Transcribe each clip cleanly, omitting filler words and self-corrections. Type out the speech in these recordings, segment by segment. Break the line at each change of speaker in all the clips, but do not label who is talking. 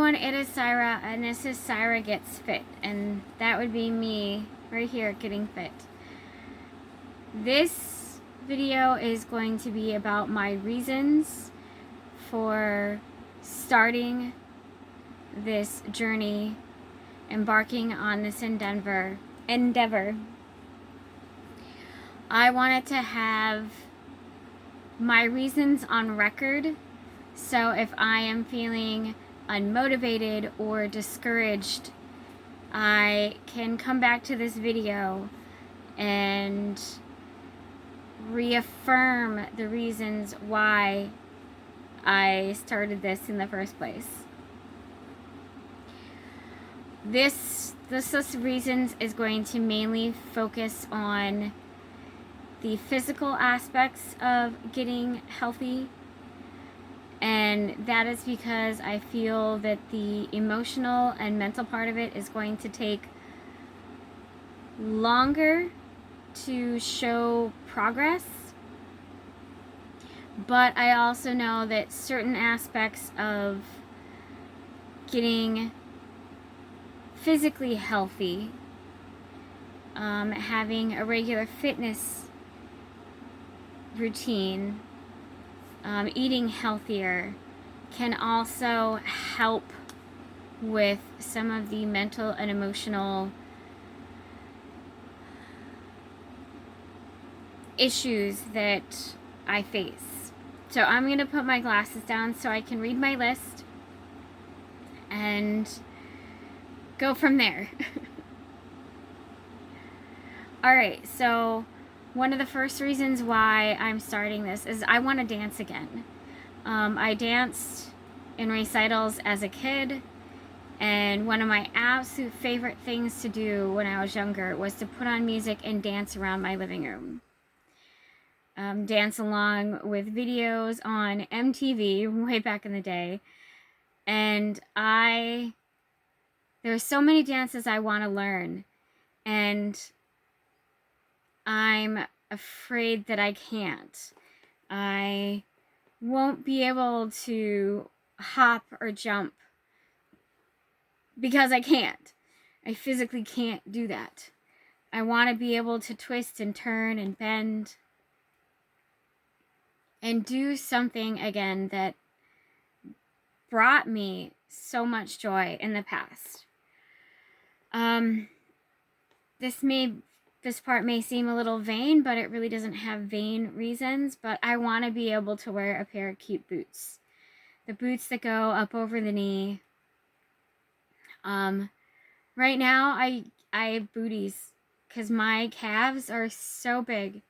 everyone, it is Syra, and this is Syra Gets Fit, and that would be me right here getting fit. This video is going to be about my reasons for starting this journey, embarking on this endeavor. I wanted to have my reasons on record, so if I am feeling unmotivated or discouraged, I can come back to this video and reaffirm the reasons why I started this in the first place. This reasons is going to mainly focus on the physical aspects of getting healthy, and that is because I feel that the emotional and mental part of it is going to take longer to show progress. But I also know that certain aspects of getting physically healthy, having a regular fitness routine, eating healthier, can also help with some of the mental and emotional issues that I face. So I'm going to put my glasses down so I can read my list and go from there. Alright, so one of the first reasons why I'm starting this is I want to dance again. I danced in recitals as a kid, and one of my absolute favorite things to do when I was younger was to put on music and dance around my living room. Dance along with videos on MTV way back in the day. And there's so many dances I want to learn, and I'm afraid that I can't. I won't be able to hop or jump because I can't. I physically can't do that. I want to be able to twist and turn and bend and do something again that brought me so much joy in the past. This part may seem a little vain, but it really doesn't have vain reasons. But I want to be able to wear a pair of cute boots. The boots that go up over the knee. Right now I have booties because my calves are so big.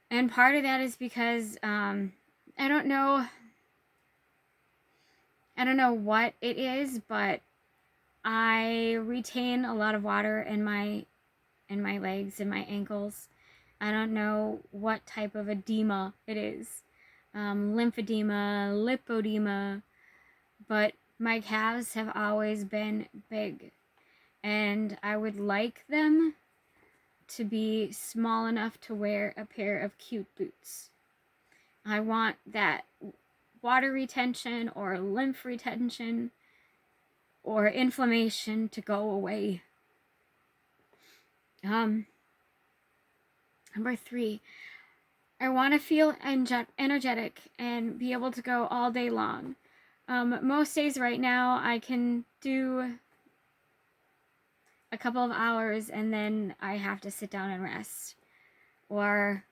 And part of that is because I don't know what it is, but I retain a lot of water in my legs and my ankles. I don't know what type of edema it is. Lymphedema, lipodema, but my calves have always been big, and I would like them to be small enough to wear a pair of cute boots. I want that water retention or lymph retention or inflammation to go away. Number 3, I want to feel energetic and be able to go all day long. Most days right now I can do a couple of hours and then I have to sit down and rest. Or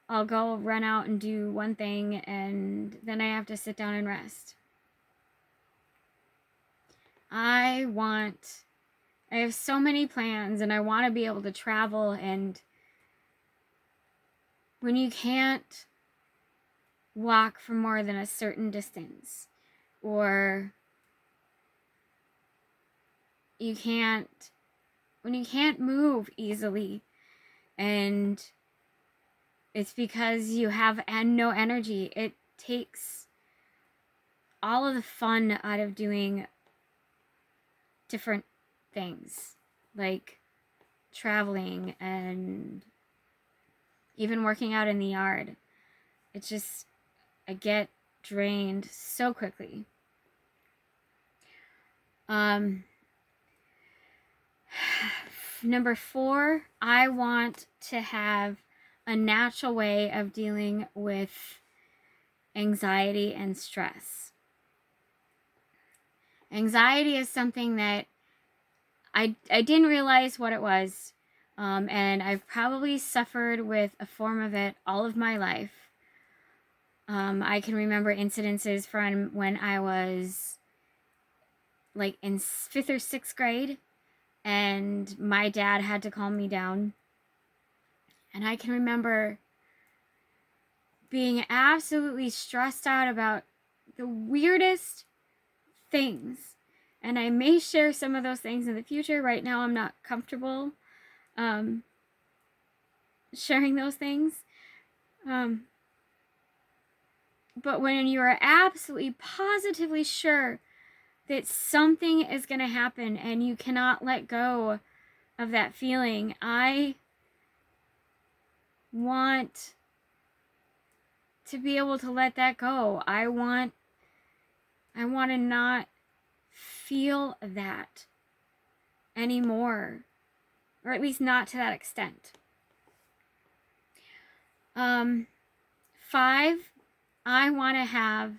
I'll go run out and do one thing and then I have to sit down and rest. I have so many plans, and I want to be able to travel, and when you can't walk for more than a certain distance, or when you can't move easily, and it's because you have no energy, it takes all of the fun out of doing different things, like traveling and even working out in the yard. I get drained so quickly. Number 4, I want to have a natural way of dealing with anxiety and stress. Anxiety is something that I didn't realize what it was, and I've probably suffered with a form of it all of my life. I can remember incidences from when I was like in 5th or 6th grade, and my dad had to calm me down. And I can remember being absolutely stressed out about the weirdest things. And I may share some of those things in the future. Right now, I'm not comfortable sharing those things. But when you are absolutely positively sure that something is going to happen and you cannot let go of that feeling, I want to be able to let that go. I want to not feel that anymore, or at least not to that extent. 5, I want to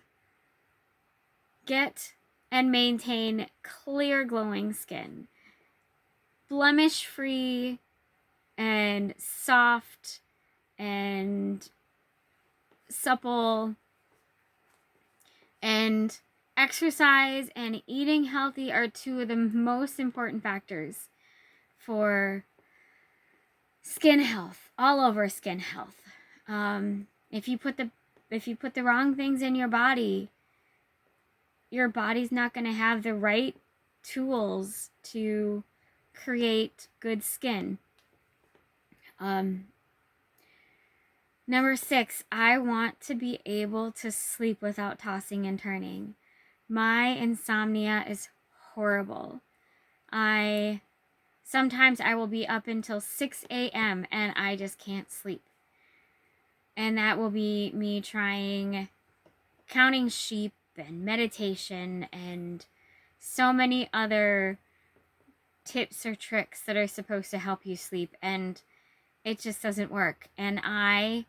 get and maintain clear glowing skin, blemish free and soft and supple. And exercise and eating healthy are 2 of the most important factors for skin health, all over skin health. If you put the wrong things in your body's not going to have the right tools to create good skin. Number 6, I want to be able to sleep without tossing and turning. My insomnia is horrible. Sometimes I will be up until 6 a.m. and I just can't sleep. And that will be me trying counting sheep and meditation and so many other tips or tricks that are supposed to help you sleep, and it just doesn't work. And I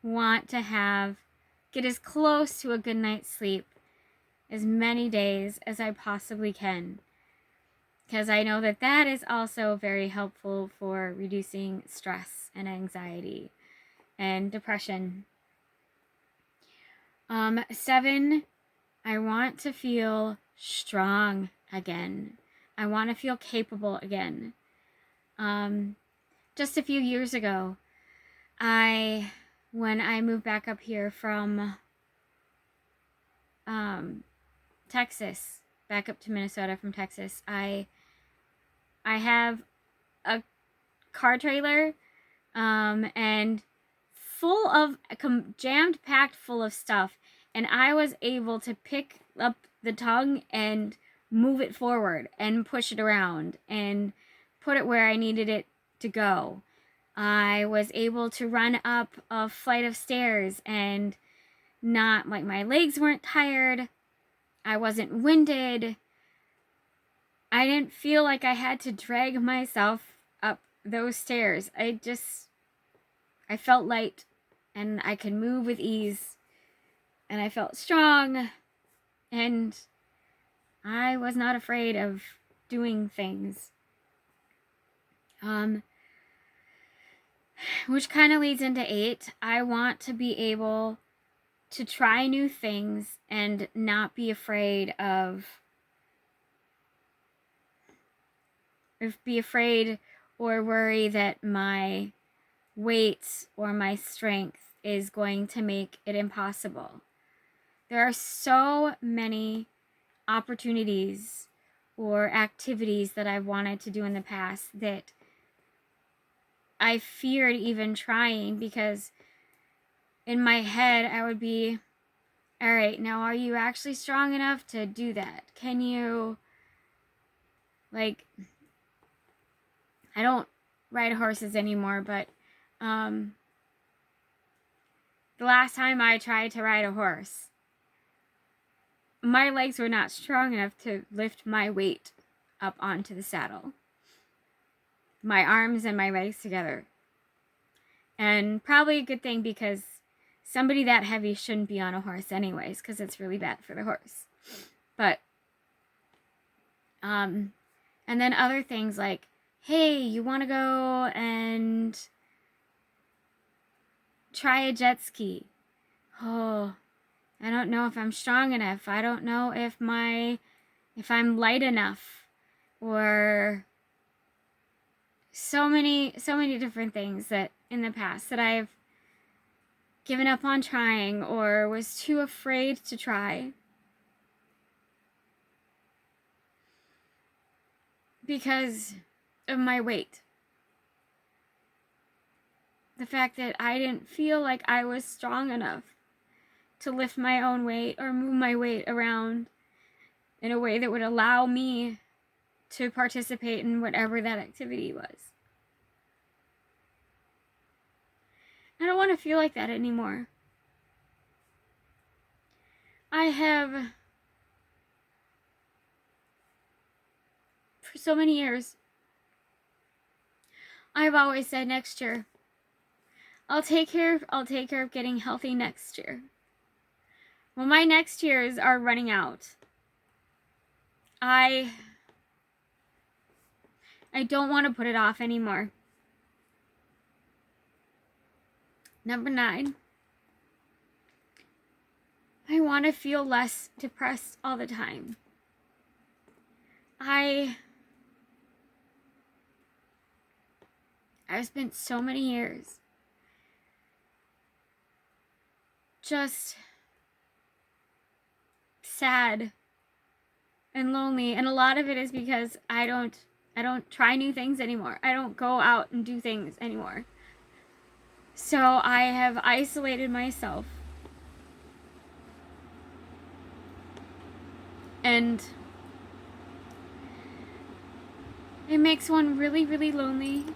want to get as close to a good night's sleep as many days as I possibly can, because I know that is also very helpful for reducing stress and anxiety and depression. 7, I want to feel strong again. I want to feel capable again. Just a few years ago, when I moved back up here from Texas, back up to Minnesota from Texas, I have a car trailer and jammed packed full of stuff, and I was able to pick up the tongue and move it forward and push it around and put it where I needed it to go. I was able to run up a flight of stairs and not like my legs weren't tired. I wasn't winded. I didn't feel like I had to drag myself up those stairs. I felt light and I could move with ease, and I felt strong, and I was not afraid of doing things. Which kind of leads into 8. I want to be able to try new things and not be afraid or worry that my weight or my strength is going to make it impossible. There are so many opportunities or activities that I've wanted to do in the past that I feared even trying, because in my head I would be, all right, now are you actually strong enough to do that? Can you, I don't ride horses anymore, but the last time I tried to ride a horse, my legs were not strong enough to lift my weight up onto the saddle. My arms and my legs together. And probably a good thing, because somebody that heavy shouldn't be on a horse anyways, because it's really bad for the horse. But, and then other things like, hey, you want to go and try a jet ski? Oh, I don't know if I'm strong enough. I don't know if I'm light enough, or so many different things that in the past that I've given up on trying or was too afraid to try because of my weight. The fact that I didn't feel like I was strong enough to lift my own weight or move my weight around in a way that would allow me to participate in whatever that activity was. I don't want to feel like that anymore. I have, for so many years, I've always said next year, I'll take care of getting healthy next year. Well, my next years are running out. I don't want to put it off anymore. Number 9. I want to feel less depressed all the time. I've spent so many years just sad and lonely, and a lot of it is because I don't try new things anymore. I don't go out and do things anymore. So I have isolated myself. And it makes one really, really lonely.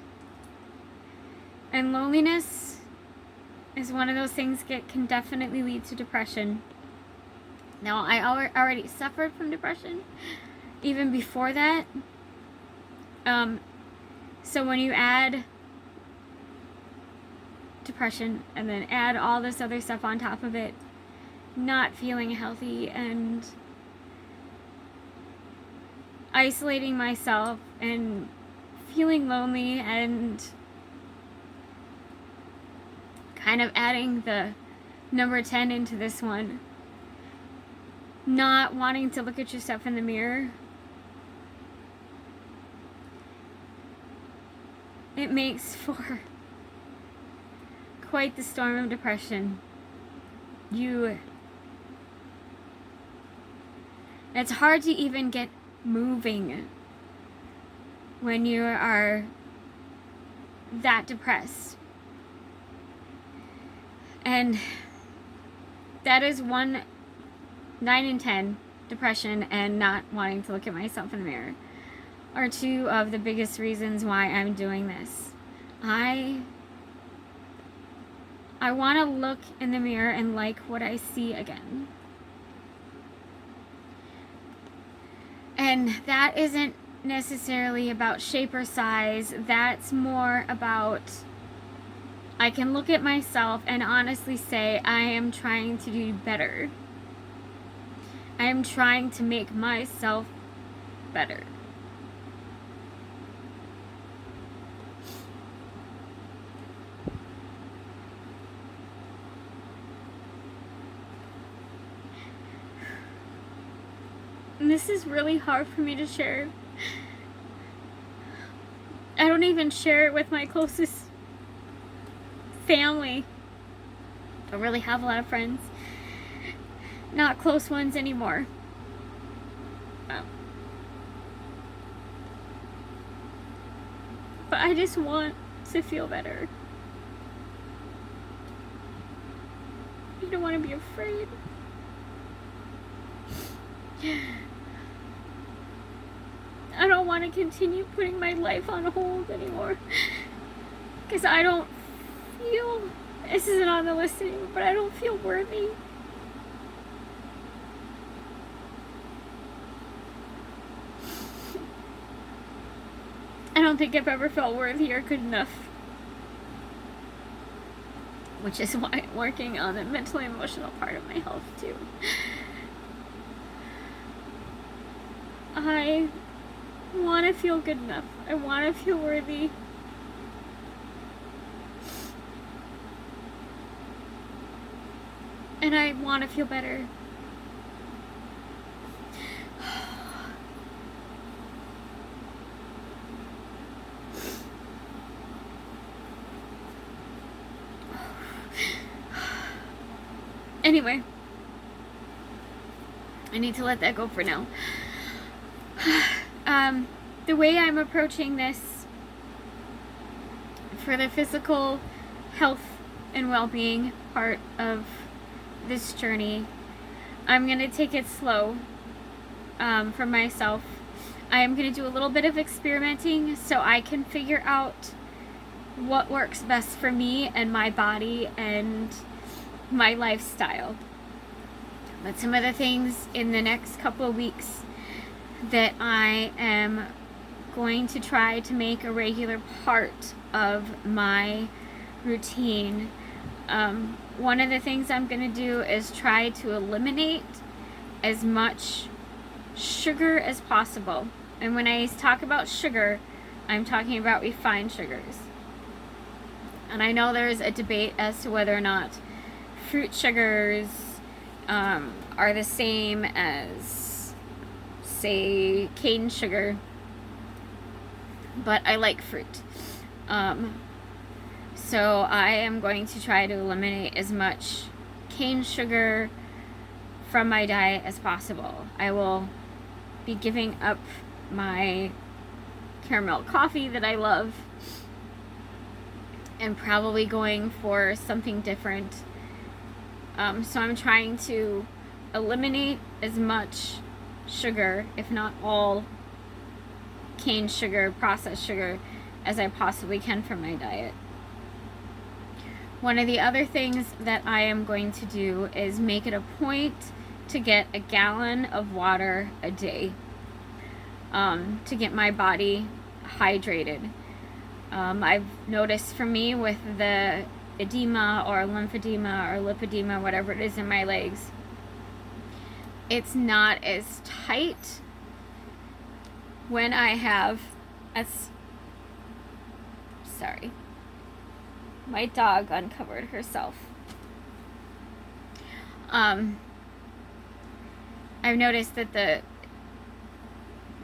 And loneliness is one of those things that can definitely lead to depression. Now, I already suffered from depression even before that. So when you add depression and then add all this other stuff on top of it, not feeling healthy and isolating myself and feeling lonely, and kind of adding the number 10 into this one, not wanting to look at yourself in the mirror, it makes for quite the storm of depression. It's hard to even get moving when you are that depressed. And that is 9 and 10, depression and not wanting to look at myself in the mirror, are 2 of the biggest reasons why I'm doing this. I want to look in the mirror and like what I see again. And that isn't necessarily about shape or size. That's more about, I can look at myself and honestly say, I am trying to do better. I am trying to make myself better. And this is really hard for me to share. I don't even share it with my closest family. I don't really have a lot of friends. Not close ones anymore. But I just want to feel better. I don't want to be afraid. I don't want to continue putting my life on hold anymore. Because I don't feel, this isn't on the list anymore, but I don't feel worthy. don't think I've ever felt worthy or good enough. Which is why I'm working on the mental and emotional part of my health too. I want to feel good enough. I want to feel worthy. And I want to feel better. Anyway, I need to let that go for now. The way I'm approaching this for the physical health and well-being part of this journey, I'm going to take it slow for myself. I am going to do a little bit of experimenting so I can figure out what works best for me and my body and my lifestyle. But some of the things in the next couple of weeks that I am going to try to make a regular part of my routine. One of the things I'm going to do is try to eliminate as much sugar as possible. And when I talk about sugar, I'm talking about refined sugars. And I know there's a debate as to whether or not fruit sugars are the same as, say, cane sugar, but I like fruit. So I am going to try to eliminate as much cane sugar from my diet as possible. I will be giving up my caramel coffee that I love and probably going for something different. So I'm trying to eliminate as much sugar, if not all cane sugar, processed sugar, as I possibly can from my diet. One of the other things that I am going to do is make it a point to get a gallon of water a day to get my body hydrated. I've noticed for me with the edema or lymphedema or lipedema, whatever it is in my legs, it's not as tight when I have sorry, my dog uncovered herself. I've noticed that the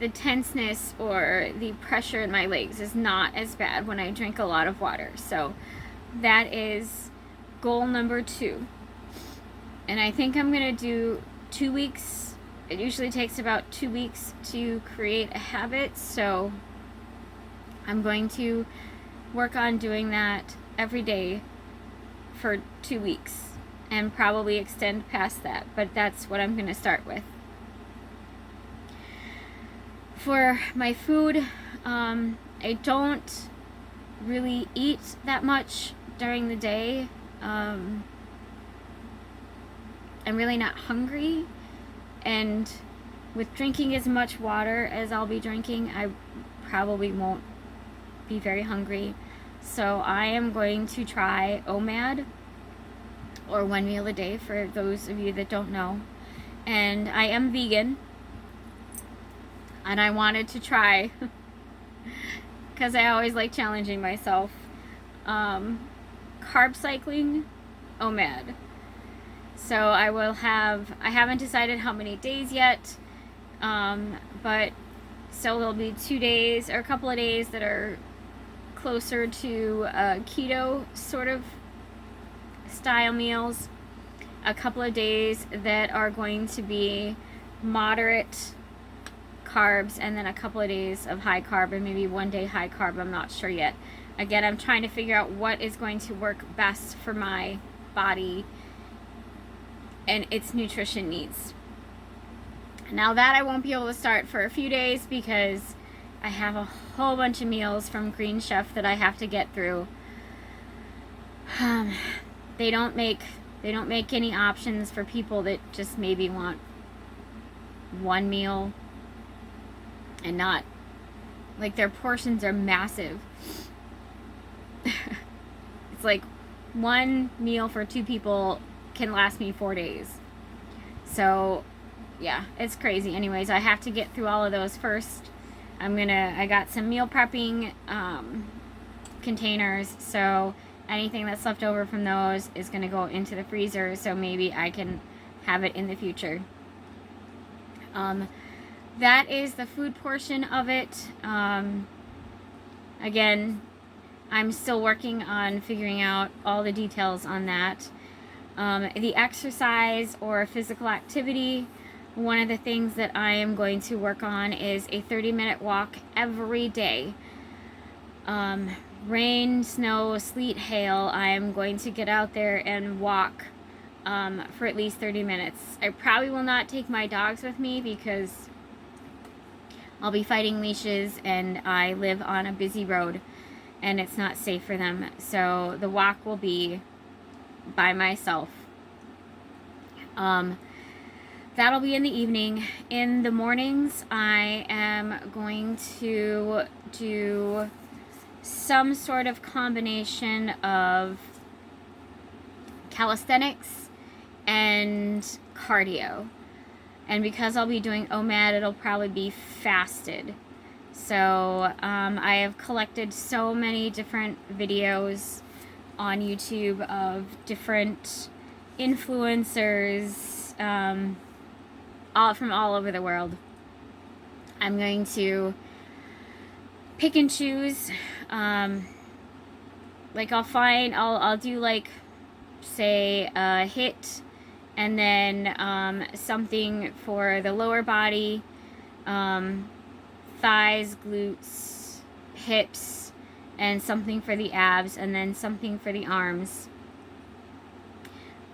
tenseness or the pressure in my legs is not as bad when I drink a lot of water. So that is goal number 2. And I think I'm going to do 2 weeks. It usually takes about 2 weeks to create a habit. So I'm going to work on doing that every day for 2 weeks and probably extend past that. But that's what I'm going to start with. For my food, I don't really eat that much during the day. I'm really not hungry, and with drinking as much water as I'll be drinking, I probably won't be very hungry. So I am going to try OMAD, or 1 meal a day for those of you that don't know. And I am vegan, and I wanted to try because I always like challenging myself. Carb cycling OMAD. So I haven't decided how many days yet, but so there'll be 2 days or a couple of days that are closer to keto sort of style meals, a couple of days that are going to be moderate carbs, and then a couple of days of high carb, and maybe 1 day high carb. I'm not sure yet. Again, I'm trying to figure out what is going to work best for my body and its nutrition needs. Now that I won't be able to start for a few days because I have a whole bunch of meals from Green Chef that I have to get through. They don't make any options for people that just maybe want one meal and not Like, their portions are massive. It's like one meal for 2 people can last me 4 days. So, yeah, it's crazy. Anyways, I have to get through all of those first. I got some meal prepping containers, so anything that's left over from those is gonna go into the freezer, so maybe I can have it in the future. That is the food portion of it. Again, I'm still working on figuring out all the details on that. The exercise or physical activity, one of the things that I am going to work on is a 30-minute walk every day. Rain, snow, sleet, hail, I am going to get out there and walk for at least 30 minutes. I probably will not take my dogs with me because I'll be fighting leashes and I live on a busy road and it's not safe for them. So the walk will be by myself. That'll be in the evening. In the mornings, I am going to do some sort of combination of calisthenics and cardio. And because I'll be doing OMAD, it'll probably be fasted. So I have collected so many different videos on YouTube of different influencers all from all over the world. I'm going to pick and choose. Like I'll do like, say, a HIIT, and then something for the lower body, thighs, glutes, hips, and something for the abs, and then something for the arms.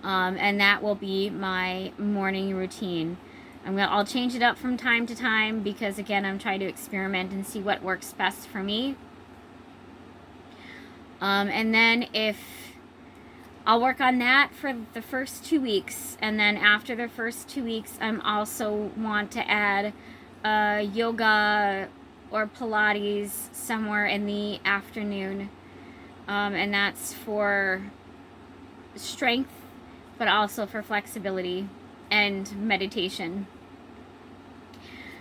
And that will be my morning routine. I'll change it up from time to time because, again, I'm trying to experiment and see what works best for me. And then I'll work on that for the first 2 weeks, and then after the first 2 weeks, I'm also want to add yoga or Pilates somewhere in the afternoon, and that's for strength, but also for flexibility and meditation.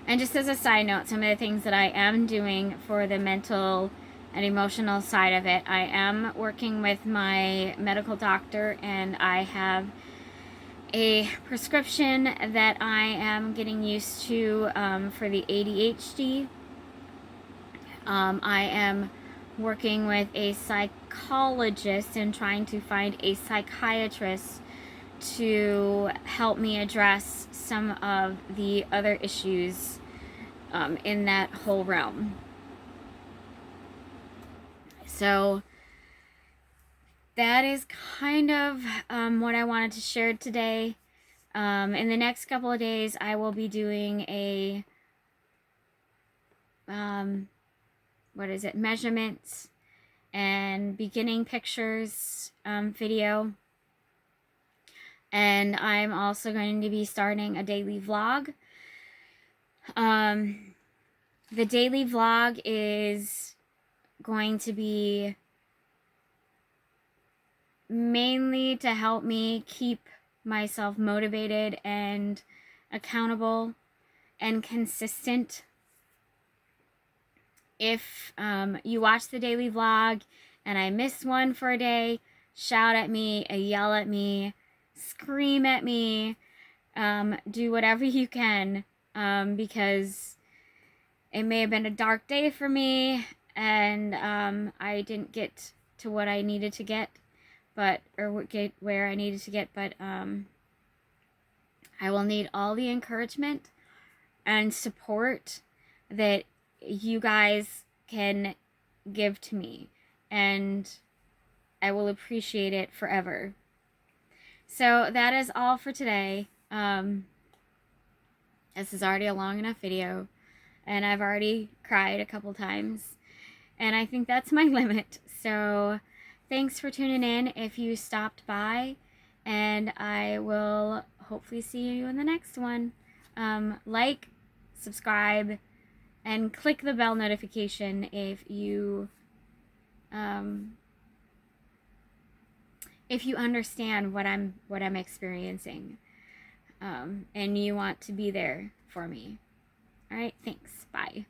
And just as a side note, some of the things that I am doing for the mental and emotional side of it, I am working with my medical doctor, and I have a prescription that I am getting used to for the ADHD. I am working with a psychologist and trying to find a psychiatrist to help me address some of the other issues in that whole realm. So that is kind of what I wanted to share today. In the next couple of days, I will be doing a measurements and beginning pictures video. And I'm also going to be starting a daily vlog. The daily vlog is going to be mainly to help me keep myself motivated and accountable and consistent. If you watch the daily vlog and I miss one for a day, shout at me, yell at me, scream at me, do whatever you can, because it may have been a dark day for me and I didn't get to what I needed to get, or get where I needed to get, but I will need all the encouragement and support that you guys can give to me, and I will appreciate it forever. So that is all for today. This is already a long enough video, and I've already cried a couple times, and I think that's my limit. So thanks for tuning in if you stopped by, and I will hopefully see you in the next one. Like, subscribe, And click the bell notification if you understand what I'm experiencing, and you want to be there for me. All right, thanks. Bye.